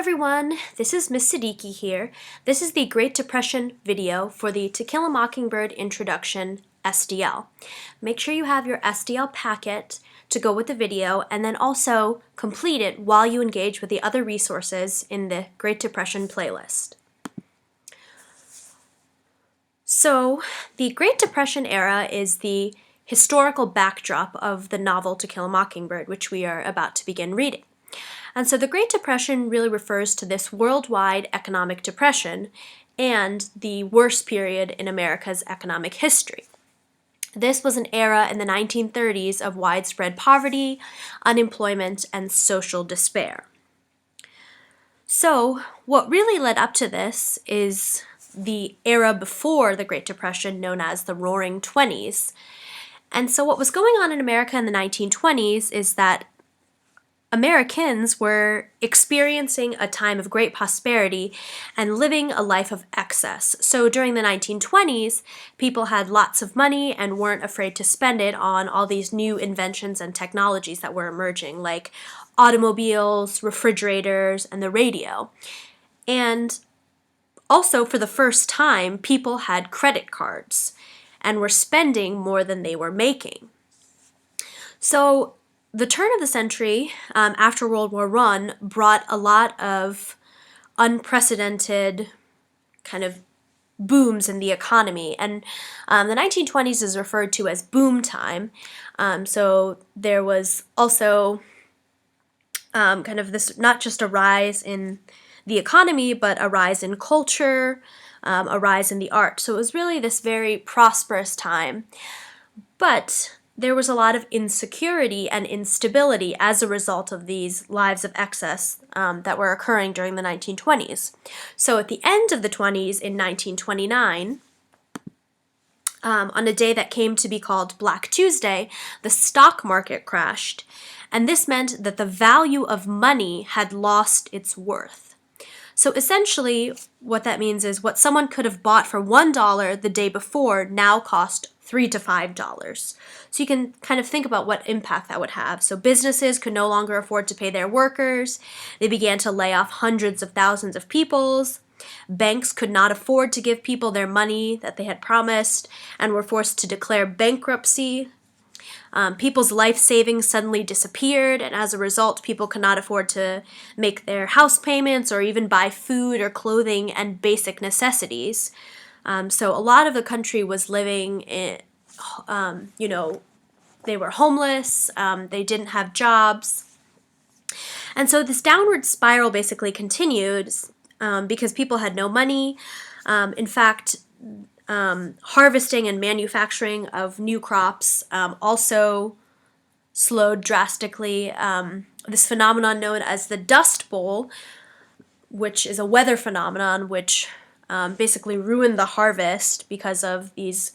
everyone, this is Miss Siddiqui here. This is the Great Depression video for the To Kill a Mockingbird Introduction SDL. Make sure you have your SDL packet to go with the video and then also complete it while you engage with the other resources in the Great Depression playlist. So, the Great Depression era is the historical backdrop of the novel To Kill a Mockingbird, which we are about to begin reading. And so the Great Depression really refers to this worldwide economic depression and the worst period in America's economic history. This was an era in the 1930s of widespread poverty, unemployment, and social despair. So what really led up to this is the era before the Great Depression, known as the Roaring Twenties. And so what was going on in America in the 1920s is that Americans were experiencing a time of great prosperity and living a life of excess. So during the 1920s, people had lots of money and weren't afraid to spend it on all these new inventions and technologies that were emerging, like automobiles, refrigerators, and the radio. And also, for the first time, people had credit cards and were spending more than they were making. So the turn of the century, after World War I, brought a lot of unprecedented kind of booms in the economy. And the 1920s is referred to as boom time. So there was also kind of this, not just a rise in the economy, but a rise in culture, a rise in the arts. So it was really this very prosperous time. But there was a lot of insecurity and instability as a result of these lives of excess that were occurring during the 1920s. So at the end of the 20s, in 1929, on a day that came to be called Black Tuesday, the stock market crashed, and this meant that the value of money had lost its worth. So essentially, what that means is what someone could have bought for $1 the day before now cost $3 to $5. So you can kind of think about what impact that would have. So businesses could no longer afford to pay their workers. They began to lay off hundreds of thousands of people. Banks could not afford to give people their money that they had promised and were forced to declare bankruptcy. People's life savings suddenly disappeared, and as a result, people could not afford to make their house payments or even buy food or clothing and basic necessities. So a lot of the country was living in, they were homeless, they didn't have jobs. And so this downward spiral basically continued because people had no money. In fact, harvesting and manufacturing of new crops also slowed drastically. This phenomenon known as the Dust Bowl, which is a weather phenomenon which basically ruined the harvest because of these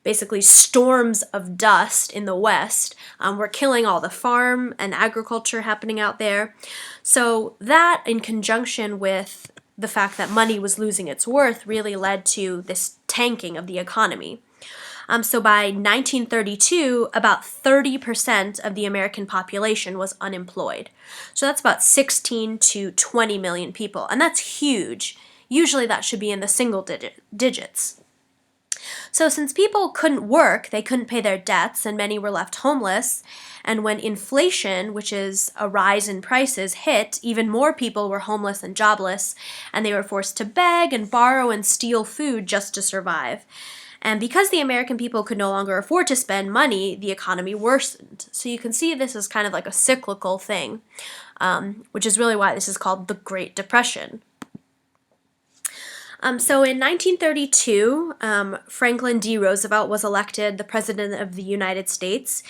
basically storms of dust in the west were killing all the farm and agriculture happening out there. So that, in conjunction with the fact that money was losing its worth, really led to this tanking of the economy. So by 1932, about 30% of the American population was unemployed. So that's about 16 to 20 million people, and that's huge. Usually that should be in the single digits. So since people couldn't work, they couldn't pay their debts, and many were left homeless, and when inflation, which is a rise in prices, hit, even more people were homeless and jobless, and they were forced to beg and borrow and steal food just to survive. And because the American people could no longer afford to spend money, the economy worsened. So you can see this is kind of like a cyclical thing, which is really why this is called the Great Depression. So in 1932, Franklin D. Roosevelt was elected the President of the United States,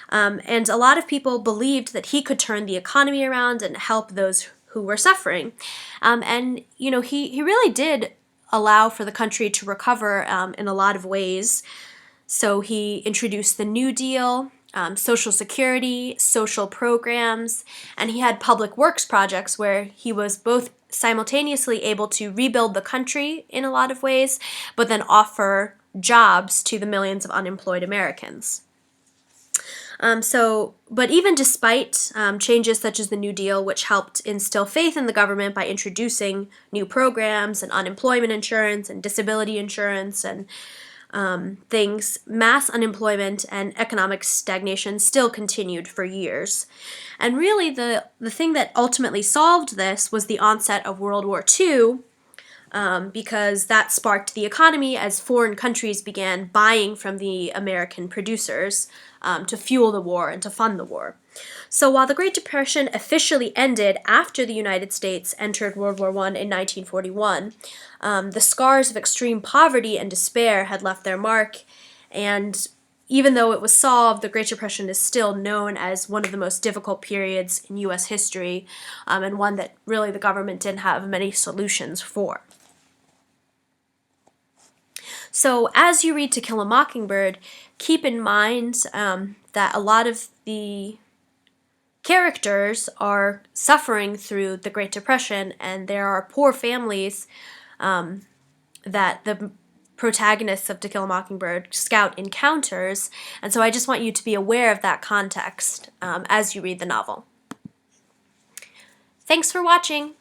and a lot of people believed that he could turn the economy around and help those who were suffering. And, he really did allow for the country to recover in a lot of ways. So he introduced the New Deal, Social Security, social programs, and he had public works projects where he was both simultaneously able to rebuild the country in a lot of ways, but then offer jobs to the millions of unemployed Americans. But even despite changes such as the New Deal, which helped instill faith in the government by introducing new programs and unemployment insurance and disability insurance and things, mass unemployment and economic stagnation still continued for years. And really, the thing that ultimately solved this was the onset of World War II, because that sparked the economy as foreign countries began buying from the American producers to fuel the war and to fund the war. So while the Great Depression officially ended after the United States entered World War I in 1941, the scars of extreme poverty and despair had left their mark, and even though it was solved, the Great Depression is still known as one of the most difficult periods in U.S. history, and one that really the government didn't have many solutions for. So as you read To Kill a Mockingbird, keep in mind that a lot of the characters are suffering through the Great Depression, and there are poor families that the protagonists of To Kill a Mockingbird Scout encounters, and so I just want you to be aware of that context as you read the novel. Thanks for watching!